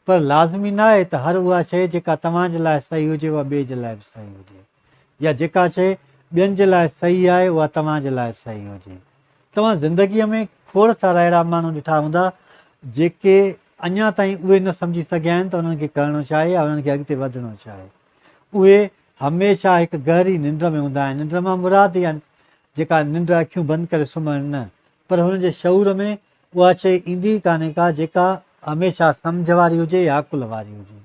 पर लाज़मी न आहे त हर उहा शइ जेका तव्हांजे लाइ सही हुजे उहा ॿिए जे लाइ बि सही हुजे, या जेका शइ ॿियनि जे लाइ सही आहे उहा तव्हांजे लाइ सही हुजे। तव्हां ज़िंदगीअ में खोड़ सारा अहिड़ा माण्हू ॾिठा हूंदा जेके अञा ताईं उहे न सम्झी सघिया आहिनि त उन्हनि खे करिणो छा आहे या उन्हनि खे अॻिते वधिणो छा आहे। उहे हमेशह हिकु गहरी निंड में हूंदा आहिनि। निंड मां मुराद या जेका निंड अखियूं बंदि करे सुम्हणु न, पर हुननि जे शऊर में उहा शइ ईंदी कान्हे का जेका हमेशह सम्झ वारी हुजे या अकुल वारी हुजे।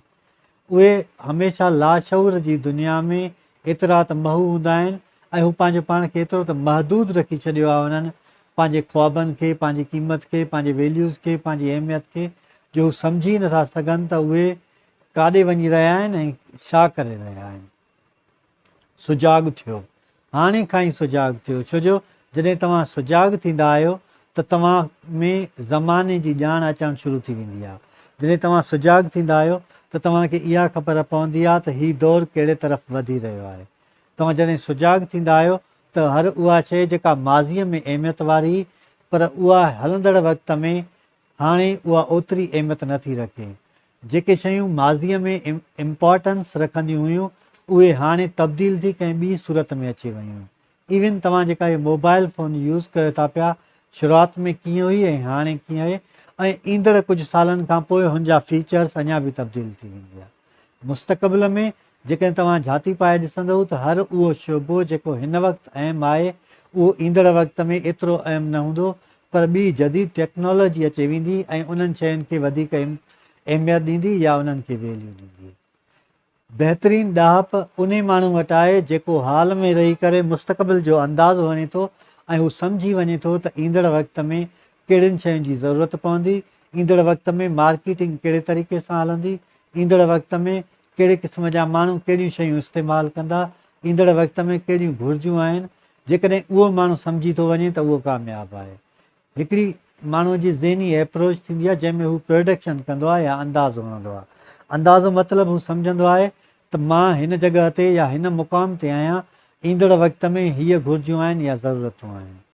उहे हमेशह लाशऊर जी दुनिया में एतिरा त महू हूंदा आहिनि ऐं हू पंहिंजो पाण खे एतिरो त महदूद रखी छॾियो आहे उन्हनि पंहिंजे ख्वाबनि खे, पंहिंजी क़ीमत खे, पंहिंजे वैल्यूज़ खे, पंहिंजी अहमियत खे, जो हू सम्झी नथा सघनि त उहे काॾे वञी रहिया आहिनि ऐं छा करे रहिया आहिनि। सुजाॻ थियो, हाणे खां ई सुजाॻ थियो, छो जो जॾहिं तव्हां सुजाॻ थींदा आहियो त तव्हां में ज़माने जी ॼाण अचणु शुरू थी वेंदी आहे। जॾहिं तव्हां सुजाॻ थींदा आहियो त तव्हांखे इहा ख़बर पवंदी आहे त हीउ दौरु कहिड़े तरफ़ वधी रहियो आहे। तव्हां जॾहिं सुजाॻ थींदा आहियो त हर उहा शइ जेका माज़ीअ में अहमियत वारी पर उहा हलंदड़ वक़्त में हाणे उहा ओतिरी अहमियत नथी रखे। जेके शयूं माज़ीअ में इम्पॉर्टेंस रखंदियूं हुयूं उहे हाणे तब्दील थी कंहिं ॿी सूरत में अची वियूं। इवन तव्हां जेका इहे मोबाइल फ़ोन यूज़ कयो था पिया, शुरूआति में कीअं हुई ऐं हाणे कीअं आहे, ऐं ईंदड़ कुझु सालनि खां पोइ हुनजा फीचर्स अञा बि तब्दील थी वेंदा। मुस्तक़बिल में जेकॾहिं तव्हां झाती पाए ॾिसंदव त हर उहो शोबो जेको हिन वक़्तु अहम आहे उहो ईंदड़ वक़्त में एतिरो अहम न हूंदो, पर ॿी जदीद टेक्नोलॉजी अची वेंदी ऐं उन्हनि शयुनि खे वधीक अहमियत ॾींदी या उन्हनि खे वैल्यू ॾींदी। बहितरीनु ॾाहप उन माण्हू वटि आहे जेको हाल में रही करे मुस्तक़बिल जो अंदाज़ो वञे थो ऐं हू सम्झी वञे थो त ईंदड़ वक़्त में कहिड़ियुनि शयुनि जी ज़रूरत पवंदी, ईंदड़ वक़्त में मार्केटिंग कहिड़े तरीक़े सां हलंदी, ईंदड़ वक़्त में कहिड़े क़िस्म जा माण्हू कहिड़ियूं शयूं इस्तेमालु कंदा, ईंदड़ वक़्त में कहिड़ियूं घुरिजूं आहिनि। जेकॾहिं उहो माण्हू सम्झी थो वञे त उहो कामयाबु आहे। हिकिड़ी माण्हूअ जी ज़हनी अप्रोच थींदी आहे जंहिंमें हू प्रोडक्शन कंदो आहे या अंदाज़ो हणंदो आहे। अंदाज़ो मतिलबु हू सम्झंदो आहे त मां हिन जॻह ते या हिन मुक़ाम ते आहियां, ईंदड़ वक़्त में हीअ घुरिजूं आहिनि या ज़रूरतूं आहिनि।